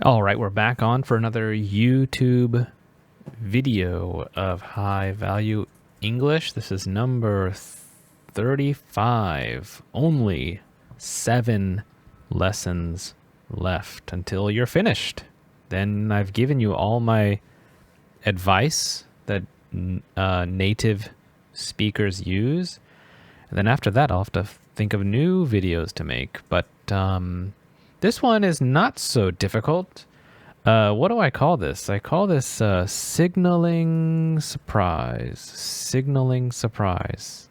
All right, we're back on for another YouTube video of high value English. This is number 35. Only 7 lessons left until you're finished. Then I've given you all my advice that native speakers use. And then after that, I'll have to think of new videos to make. But this one is not so difficult. What do I call this? I call this signaling surprise. Signaling surprise.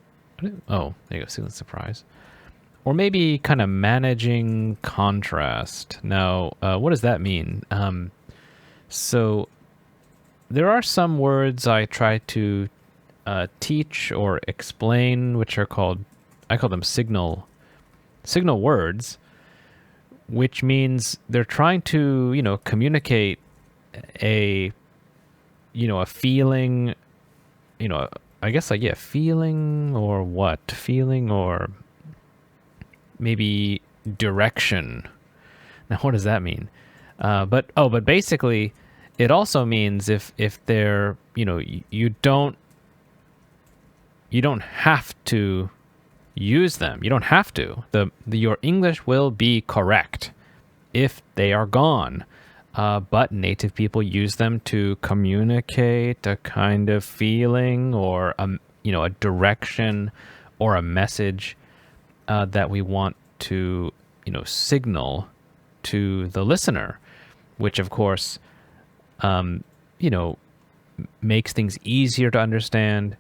Oh, there you go, signaling surprise. Or maybe kind of managing contrast. Now, what does that mean? So there are some words I try to teach or explain, which are called, I call them signal words, which means they're trying to, communicate a feeling, I guess feeling or what? Feeling or maybe direction. Now, what does that mean? But basically, it also means if they're, you don't have to use them. You don't have to. Your English will be correct if they are gone. But native people use them to communicate a kind of feeling or a direction or a message that we want to signal to the listener, which of course makes things easier to understand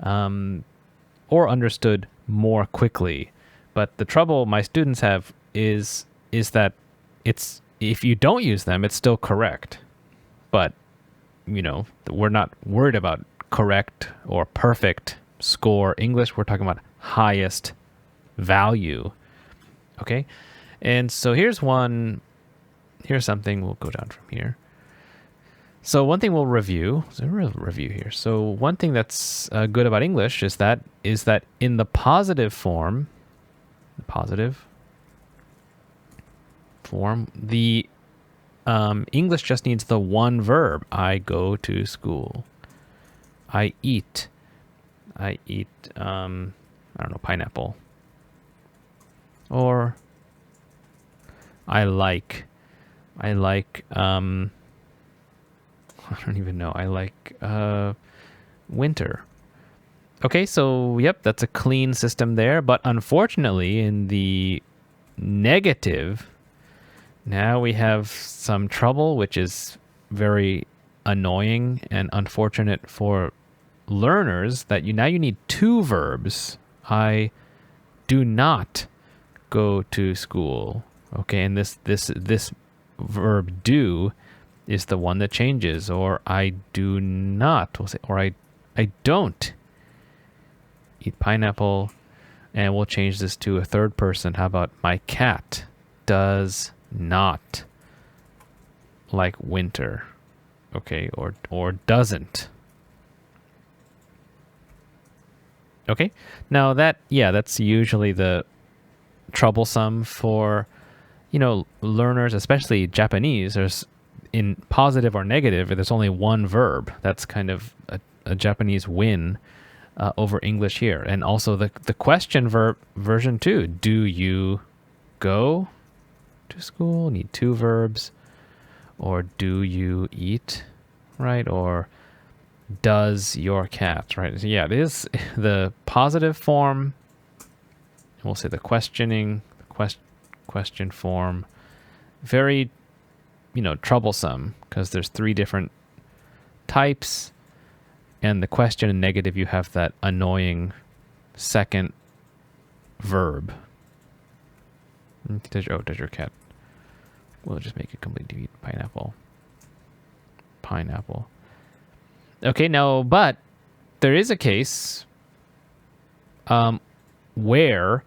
or understood more quickly. But the trouble my students have is that it's, if you don't use them, it's still correct. But we're not worried about correct or perfect score English. We're talking about highest value. Okay, and so here's something. We'll go down from here. So one thing we'll review. There's a real review here. So one thing that's good about English is that in the positive form, the English just needs the one verb. I go to school. I eat. I don't know, pineapple. Or I like. I don't even know. I like winter. Okay, so yep, that's a clean system there. But unfortunately, in the negative, now we have some trouble, which is very annoying and unfortunate for learners, that you need 2 verbs. I do not go to school. Okay, and this verb do is the one that changes, or I do not, we'll say, or I don't eat pineapple, and we'll change this to a third person. How about my cat does not like winter, okay, or doesn't. Okay, now that's usually the troublesome for learners, especially Japanese. There's, in positive or negative, there's only one verb. That's kind of a Japanese win over English here. And also the question verb version too. Do you go to school? Need 2 verbs. Or do you eat? Right? Or does your cat? Right? So yeah, it is the positive form. We'll say the questioning, question form. Very troublesome, because there's 3 different types, and the question and negative, you have that annoying second verb. Does your cat? We'll just make it completely eat pineapple. Okay, now, but there is a case where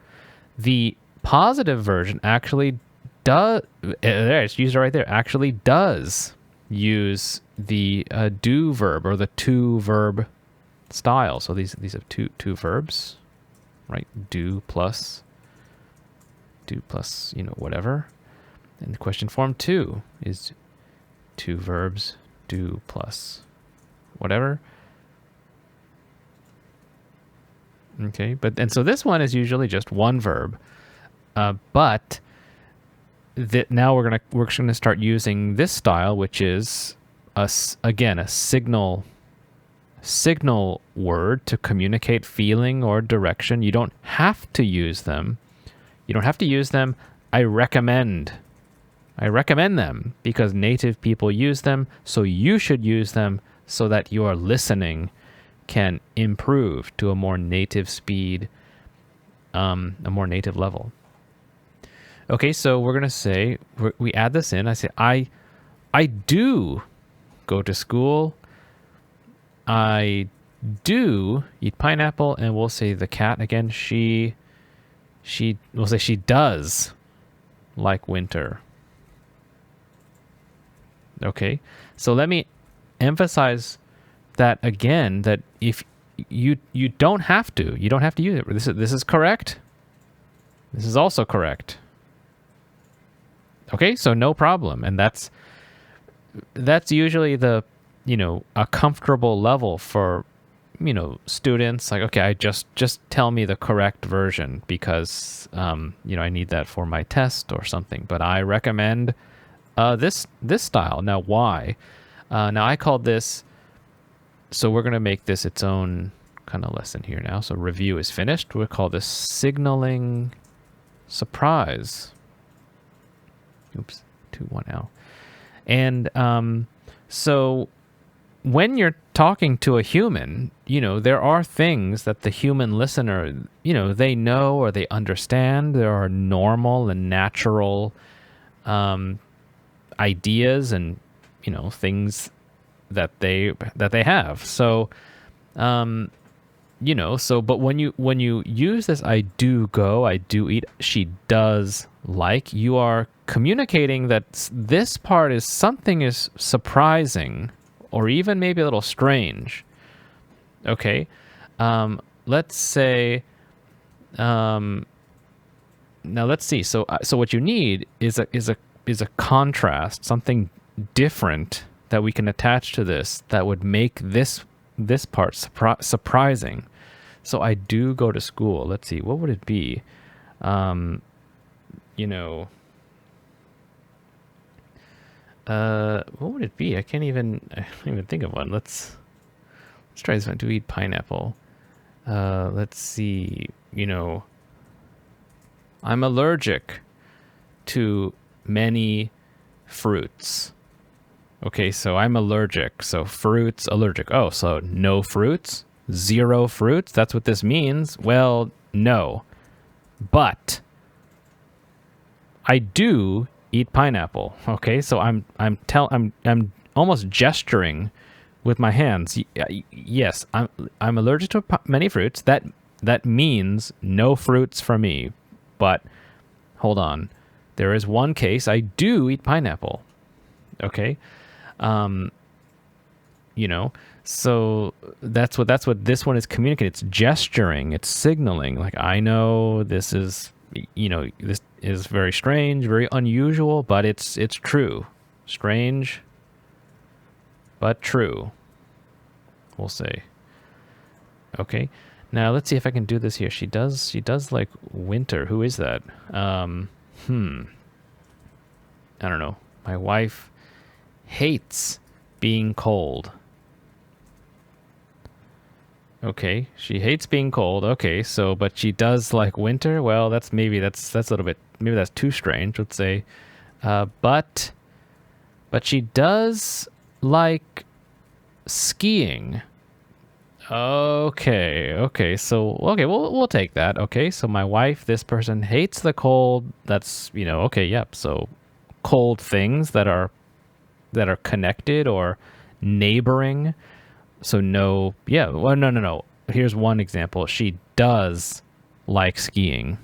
the positive version actually does, there, it's used right there, actually does use the do verb, or the 2 verb style. So these have two verbs, right? Do plus whatever. And the question form 2 is 2 verbs, do plus whatever. Okay, and so this one is usually just one verb, but now we're gonna start using this style, which is again a signal word to communicate feeling or direction. You don't have to use them. I recommend them because native people use them, so you should use them so that your listening can improve to a more native speed, a more native level. Okay, so we're gonna say, we add this in. I say, I do go to school. I do eat pineapple, and we'll say the cat again. We'll say she does like winter. Okay, so let me emphasize that again, that if you don't have to use it. This is correct. This is also correct. Okay, so no problem. And that's usually the, a comfortable level for, students. Like, okay, I just tell me the correct version because, I need that for my test or something. But I recommend this style. Now, why? Now, I called this, so we're going to make this its own kind of lesson here now. So review is finished. We'll call this signaling surprise. Oops, 2-1L. And so when you're talking to a human, there are things that the human listener, they know or they understand. There are normal and natural ideas and, things that they have. So, but when you use this, I do go, I do eat, she does like, you are communicating that this part is something is surprising or even maybe a little strange. Okay. Let's say, now let's see. So what you need is a contrast, something different that we can attach to this that would make this part surprising. So I do go to school. Let's see, what would it be? What would it be? I can't even think of one. Let's try this one. To eat pineapple. Let's see. I'm allergic to many fruits. Okay, so I'm allergic. So fruits, allergic. Oh, so no fruits? 0 fruits? That's what this means? Well, no. But I do eat pineapple. Okay, so I'm almost gesturing with my hands. Yes, I'm allergic to many fruits. That means no fruits for me. But hold on. There is one case I do eat pineapple. Okay? So that's what this one is communicating. It's gesturing, it's signaling. Like, I know this is, this is very strange, very unusual, but it's true. Strange, but true, we'll say. Okay. Now let's see if I can do this here. She does like winter. Who is that? I don't know. My wife hates being cold. Okay, she hates being cold. Okay, so but she does like winter. Well, that's a little bit, maybe that's too strange. Let's say, but she does like skiing. Okay, so we'll take that. Okay, so my wife, this person hates the cold. That's okay, yep. So cold things that are connected or neighboring. So no, yeah, well, no. Here's one example. She does like skiing,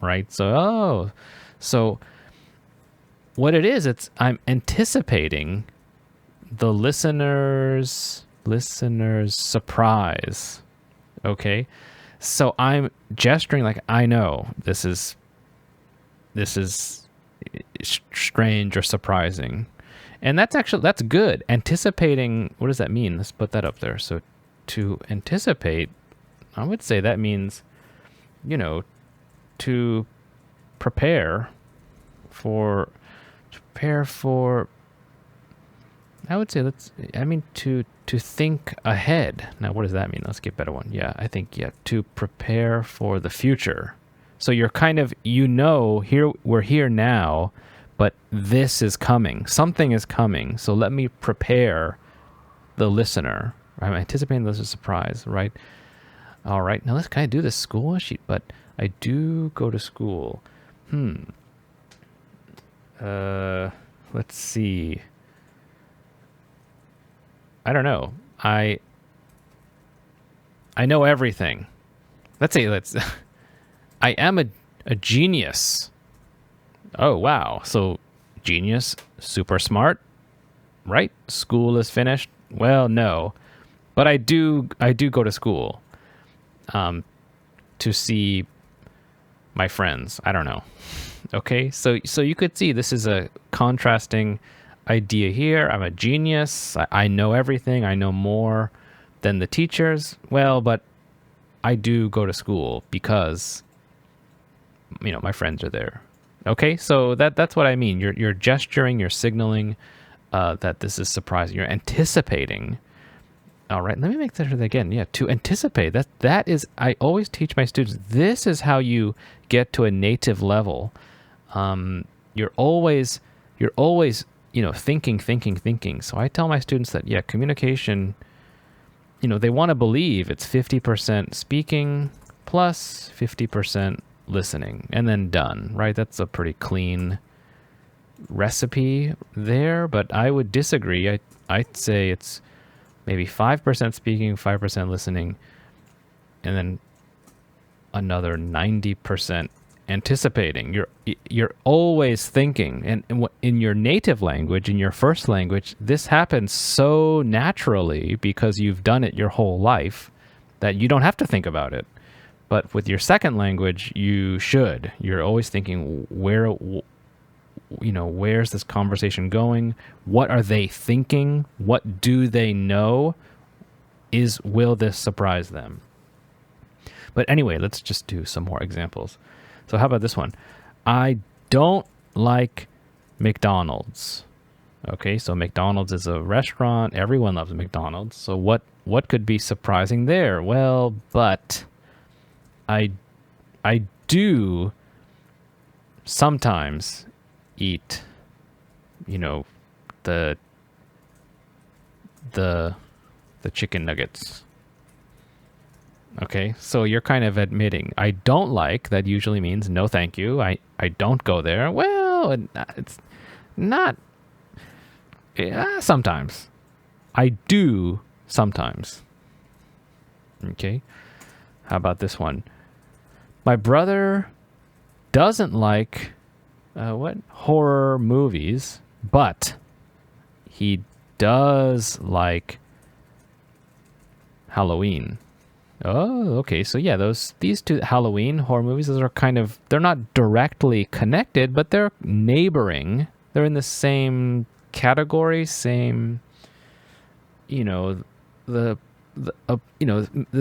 right? So what it is, I'm anticipating the listener's surprise. Okay, so I'm gesturing like I know this is strange or surprising. And that's good. Anticipating, what does that mean? Let's put that up there. So to anticipate, I would say that means, to prepare for, I would say to think ahead. Now, what does that mean? Let's get a better one. Yeah, I think, to prepare for the future. So you're kind of, here, we're here now, but this is coming. Something is coming. So let me prepare the listener. I'm anticipating this is a surprise, right? All right. Now let's kind of do this school sheet, but I do go to school. Let's see. I don't know. I know everything. I am a genius. Oh, wow. So genius, super smart, right? School is finished. Well, no, but I do go to school, to see my friends. I don't know. Okay. So you could see this is a contrasting idea here. I'm a genius. I know everything. I know more than the teachers. Well, but I do go to school because, my friends are there. Okay, so that's what I mean. You're gesturing, you're signaling that this is surprising. You're anticipating. All right, let me make that again. Yeah, to anticipate. That is, I always teach my students, this is how you get to a native level. You're always thinking. So I tell my students that, communication, they want to believe it's 50% speaking plus 50% listening, and then done, right? That's a pretty clean recipe there, but I would disagree. I'd say it's maybe 5% speaking, 5% listening, and then another 90% anticipating. You're always thinking, and in your native language, in your first language, this happens so naturally because you've done it your whole life that you don't have to think about it. But with your second language, you should. You're always thinking, where's this conversation going? What are they thinking? What do they know? Will this surprise them? But anyway, let's just do some more examples. So how about this one? I don't like McDonald's. Okay, so McDonald's is a restaurant. Everyone loves McDonald's. So what could be surprising there? Well, but I do sometimes eat, the chicken nuggets. Okay, so you're kind of admitting, I don't like, that usually means no thank you. I don't go there. Well, it's not, sometimes. I do sometimes. Okay, how about this one? My brother doesn't like horror movies, but he does like Halloween. Oh, okay. So yeah, these two Halloween horror movies, those are they're not directly connected, but they're neighboring. They're in the same category, same, the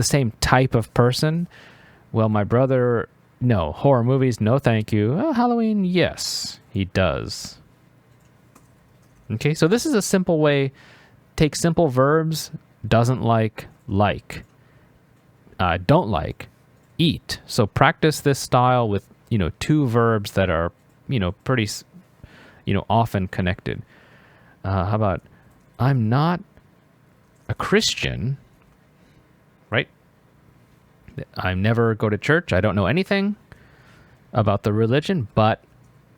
same type of person. Well, my brother, no. Horror movies, no thank you. Oh, Halloween, yes, he does. Okay, so this is a simple way. Take simple verbs, doesn't like. Don't like, eat. So practice this style with, two verbs that are, pretty, often connected. How about, I'm not a Christian, right? I never go to church. I don't know anything about the religion, but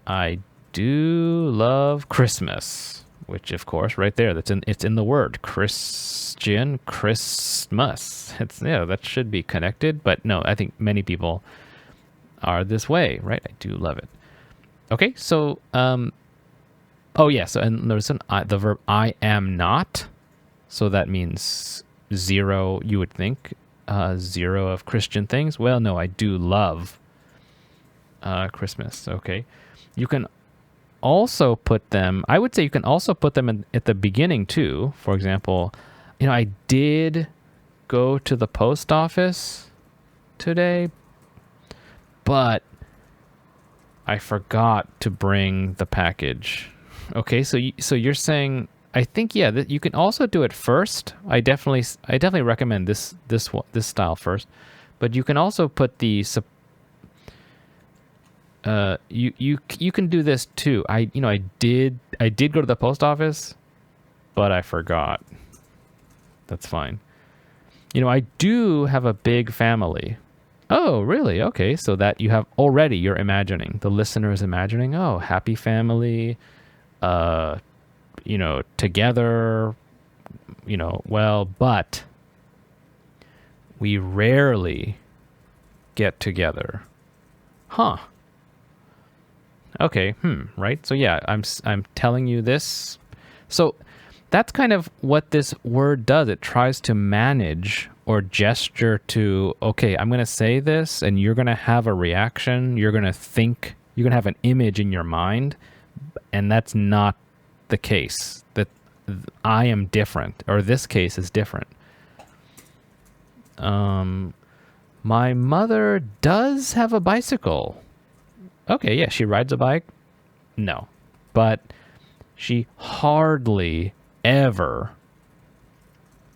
I do love Christmas, which of course right there, it's in the word Christian, Christmas. That should be connected, but no, I think many people are this way, right? I do love it. Okay, so and there's the verb I am not. So that means zero, you would think, zero of Christian things. Well, no, I do love Christmas. Okay, you can also put them, I would say you can also put them at the beginning too. For example, I did go to the post office today, but I forgot to bring the package. Okay, so you're saying, I think, yeah, that you can also do it first. I definitely recommend this style first, but you can also put the you can do this too. I did go to the post office, but I forgot. That's fine. I do have a big family. Oh, really? Okay, so that you have already, you're imagining, the listener is imagining, oh, happy family, together, well, but we rarely get together. Huh. Okay, right? So yeah, I'm telling you this. So that's kind of what this word does. It tries to manage or gesture to, okay, I'm going to say this and you're going to have a reaction. You're going to think, you're going to have an image in your mind. And that's not the case. That I am different, or this case is different. My mother does have a bicycle. Okay, yeah, she rides a bike? No. But she hardly ever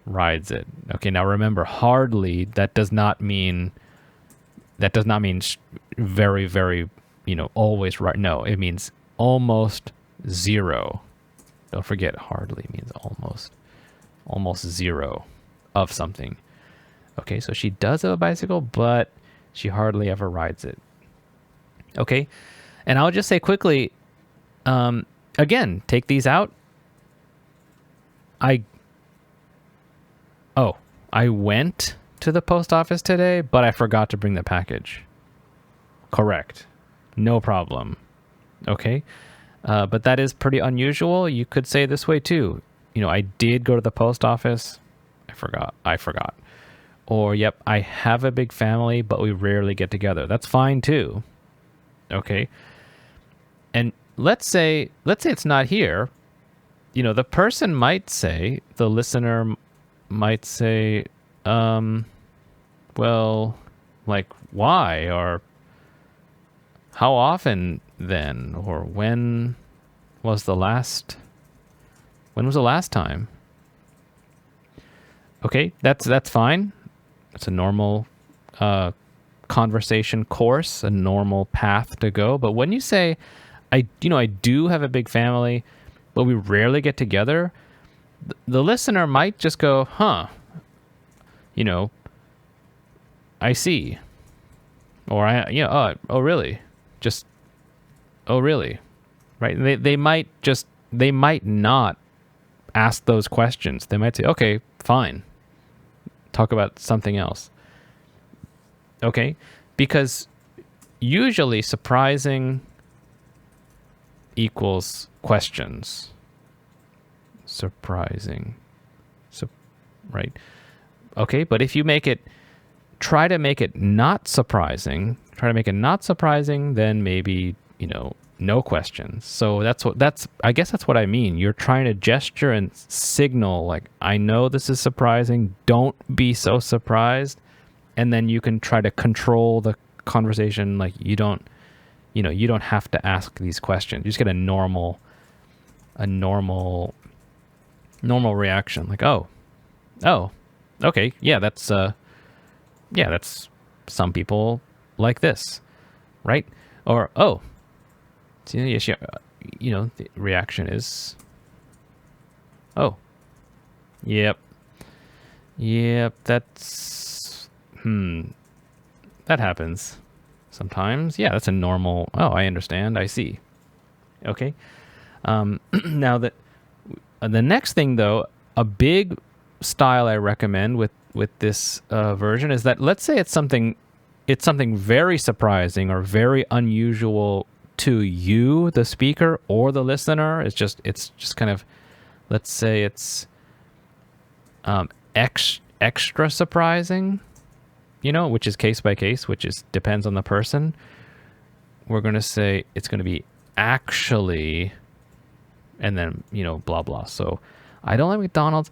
rides it. Okay, now remember, hardly, that does not mean very, very, always right. No, it means almost zero. Don't forget, hardly means almost zero of something. Okay, so she does have a bicycle, but she hardly ever rides it. Okay, and I'll just say quickly, again, take these out. I went to the post office today, but I forgot to bring the package. Correct. No problem. Okay, but that is pretty unusual. You could say it this way too. I did go to the post office. I forgot. Or, yep, I have a big family, but we rarely get together. That's fine too. Okay. And let's say it's not here. The person might say, the listener might say, well, like, why? Or how often then? Or when was the last time? Okay, that's fine. It's a normal conversation course, a normal path to go. But when you say, I do have a big family, but we rarely get together, the listener might just go, huh, I see. Or oh, really? Just, oh, really? Right? They might not ask those questions. They might say, okay, fine. Talk about something else. Okay? Because usually surprising equals questions. Surprising. Right? Okay, but if you try to make it not surprising, then maybe, no questions. So I guess that's what I mean. You're trying to gesture and signal, like, I know this is surprising. Don't be so surprised. And then you can try to control the conversation. Like, you don't have to ask these questions. You just get a normal reaction. Like, oh, okay. Yeah, that's some people like this, right? Or, oh, the reaction is, oh, yep, that's, that happens sometimes. Yeah, that's a normal, oh, I understand, I see. Okay. Now the next thing though, a big style I recommend with this version is that, let's say it's something very surprising or very unusual to you, the speaker, or the listener. It's just kind of, let's say it's extra surprising, which is case by case, which depends on the person. We're going to say it's going to be actually, and then, blah, blah. So I don't like McDonald's,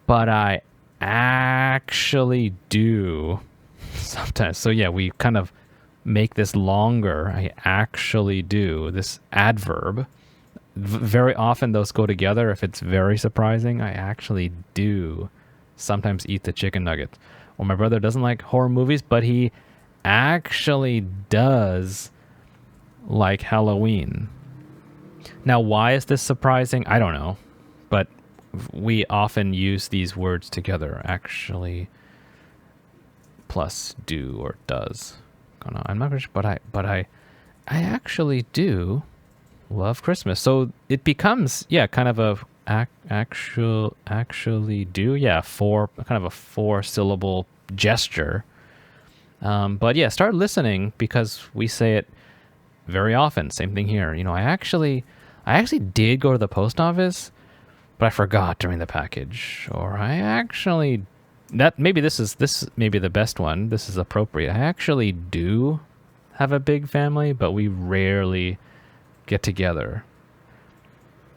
but I actually do sometimes. So yeah, we kind of make this longer. I actually do, this adverb. Very often those go together if it's very surprising. I actually do sometimes eat the chicken nuggets. Or my brother doesn't like horror movies, but he actually does like Halloween. Now, why is this surprising? I don't know. But we often use these words together. Actually plus do or does. I'm not sure, but I actually do love Christmas. So it becomes, kind of a actually do, kind of a 4-syllable gesture. But yeah, start listening because we say it very often. Same thing here. I actually did go to the post office, but I forgot to bring the package. Or I actually, this may be the best one. This is appropriate. I actually do have a big family, but we rarely get together.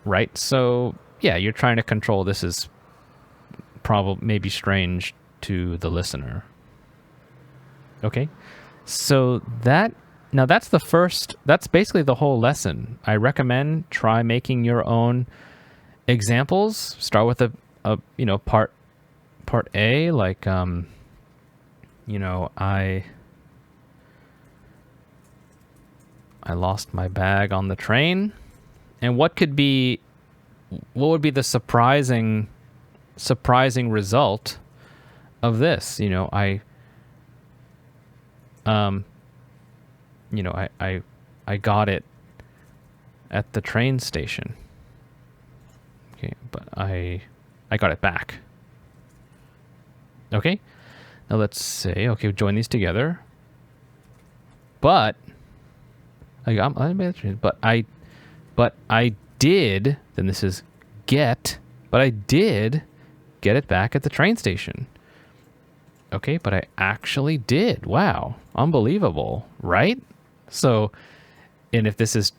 Right? So yeah, you're trying to control. This is probably maybe strange to the listener. Okay. So that's basically the whole lesson. I recommend try making your own examples. Start with a part A, like, I lost my bag on the train. And what would be the surprising result of this? I got it at the train station. Okay, but I got it back. Okay, now let's say, join these together. But I did, then this is get, but I did get it back at the train station. Okay, but I actually did. Wow, unbelievable, right? So, and if this is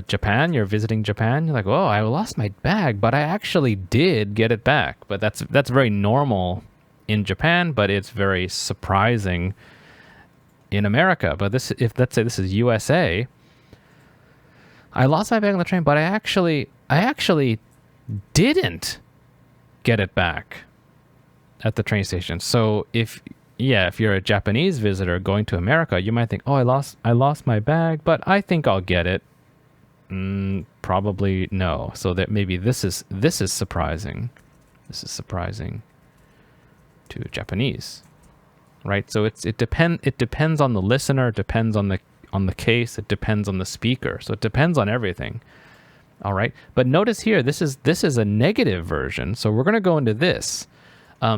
Japan, you're visiting Japan, you're like, oh, I lost my bag, but I actually did get it back. But that's very normal in Japan, but it's very surprising in America. But if let's say this is USA, I lost my bag on the train, but I actually didn't get it back at the train station. So if you're a Japanese visitor going to America, you might think, oh, I lost my bag, but I think I'll get it. Probably no. So that maybe this is surprising. This is surprising to Japanese, right? So it depends on the listener. It depends on the case. It depends on the speaker. So it depends on everything. All right. But notice here, this is a negative version. So we're going to go into this.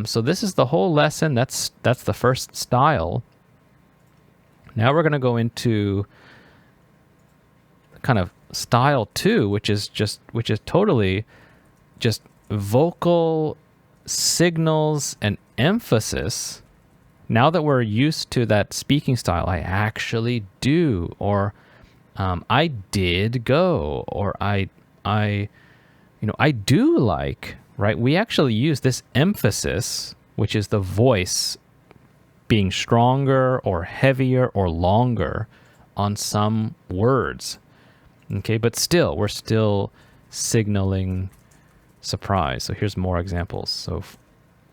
So this is the whole lesson. That's the first style. Now we're going to go into kind of style 2, which is totally just vocal signals and emphasis. Now that we're used to that speaking style, I actually do, or I did go, or I do like. Right? We actually use this emphasis, which is the voice being stronger or heavier or longer on some words. Okay, but still, we're still signaling surprise. So here's more examples. So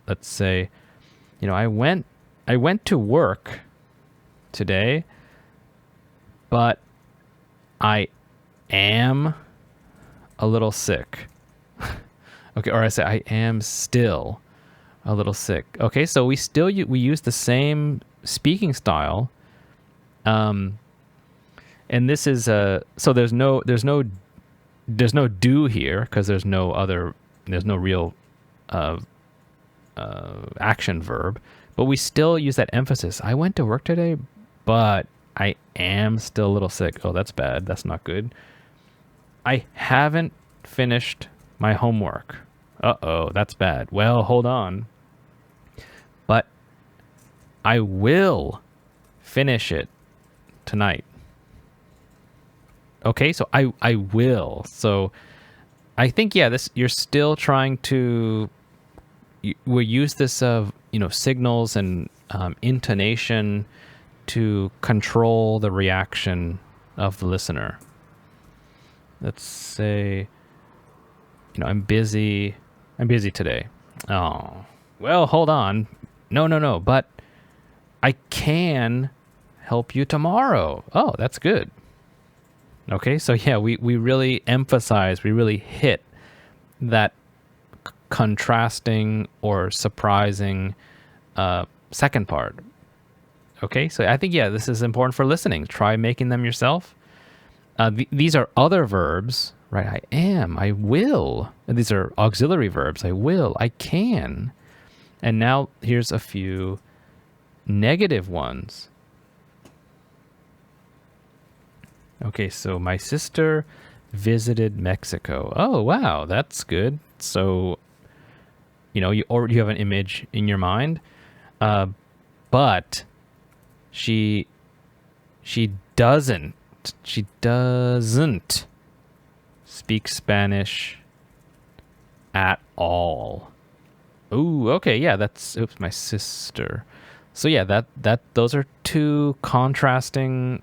let's say, I went to work today, but I am a little sick. Okay, or I say I am still a little sick. Okay, so we use the same speaking style, and this is so there's no do here because there's no real action verb, but we still use that emphasis. I went to work today, but I am still a little sick. Oh, that's bad. That's not good. I haven't finished my homework. Uh-oh, that's bad. Well, hold on. But I will finish it tonight. Okay, so I will. So I think, yeah, this you're still trying to we use this signals and intonation to control the reaction of the listener. Let's say, I'm busy today. Oh, well, hold on. No, but I can help you tomorrow. Oh, that's good. Okay, so yeah, we really emphasize, we really hit that contrasting or surprising second part. Okay, so I think, yeah, this is important for listening. Try making them yourself. These are other verbs, right? I am, I will. These are auxiliary verbs. I will, I can. And now here's a few negative ones. Okay, so my sister visited Mexico. Oh, wow, that's good. So, you already have an image in your mind, but she doesn't speak Spanish at all. Ooh, okay, yeah, that's my sister. So yeah, those are two contrasting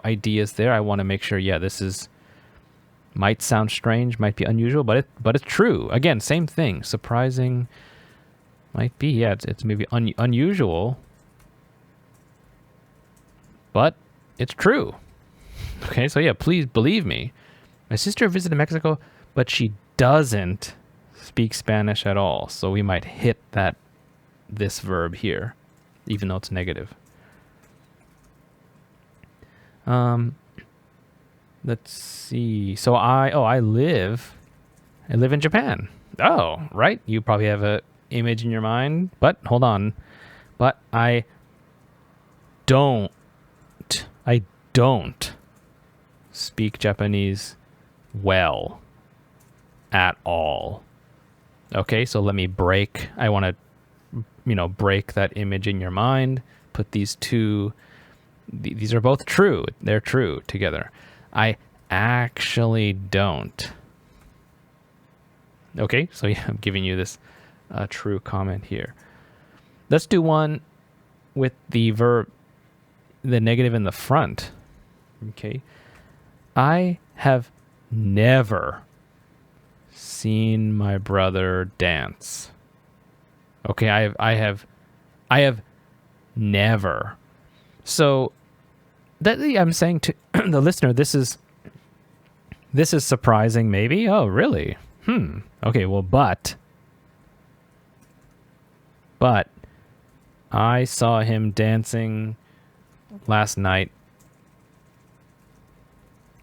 ideas there. I want to make sure, yeah, this might sound strange, might be unusual, but it's true. Again, same thing. Surprising might be, yeah, it's maybe unusual, but it's true. Okay, so yeah, please believe me. My sister visited Mexico, but she doesn't speak Spanish at all. So we might hit this verb here, even though it's negative. Let's see. So I live in Japan. Oh, right. You probably have a image in your mind, but hold on. But I don't speak Japanese well at all. Okay, so let me break. I want to, break that image in your mind. Put these two. These are both true. They're true together. I actually don't. Okay, so yeah, I'm giving you this true comment here. Let's do one with the verb, the negative in the front. Okay. I have never seen my brother dance. Okay, I have never. So that I'm saying to the listener, this is surprising maybe. Oh, really? Okay, well, but I saw him dancing last night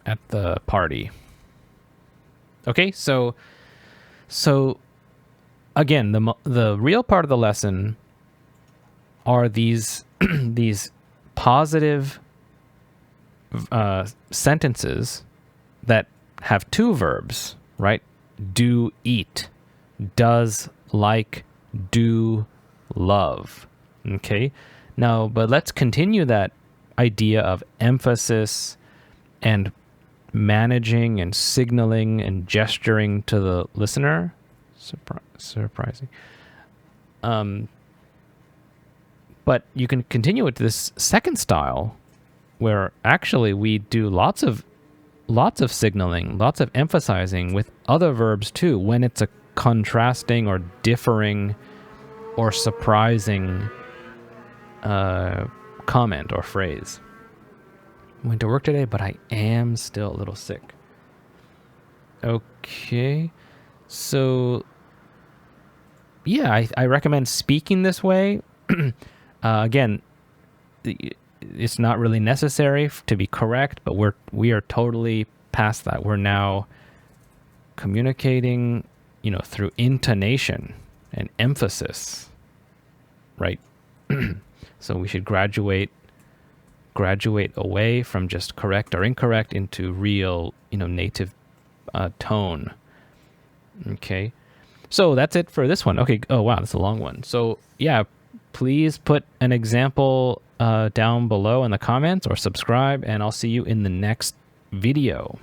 at the party. Okay, so again, the real part of the lesson are these these positive sentences that have two verbs, right? Do, eat, does, like, do, love. Okay, now, but let's continue that idea of emphasis and managing and signaling and gesturing to the listener. Surprising. But you can continue with this second style where actually we do lots of signaling, lots of emphasizing with other verbs too, when it's a contrasting or differing or surprising comment or phrase. Went to work today, but I am still a little sick. Okay. So, yeah, I recommend speaking this way. Again, it's not really necessary to be correct, but we are totally past that. We're now communicating, through intonation and emphasis, right? So we should graduate away from just correct or incorrect into real, native tone. Okay. So that's it for this one. Okay. Oh, wow. That's a long one. So yeah, please put an example down below in the comments or subscribe, and I'll see you in the next video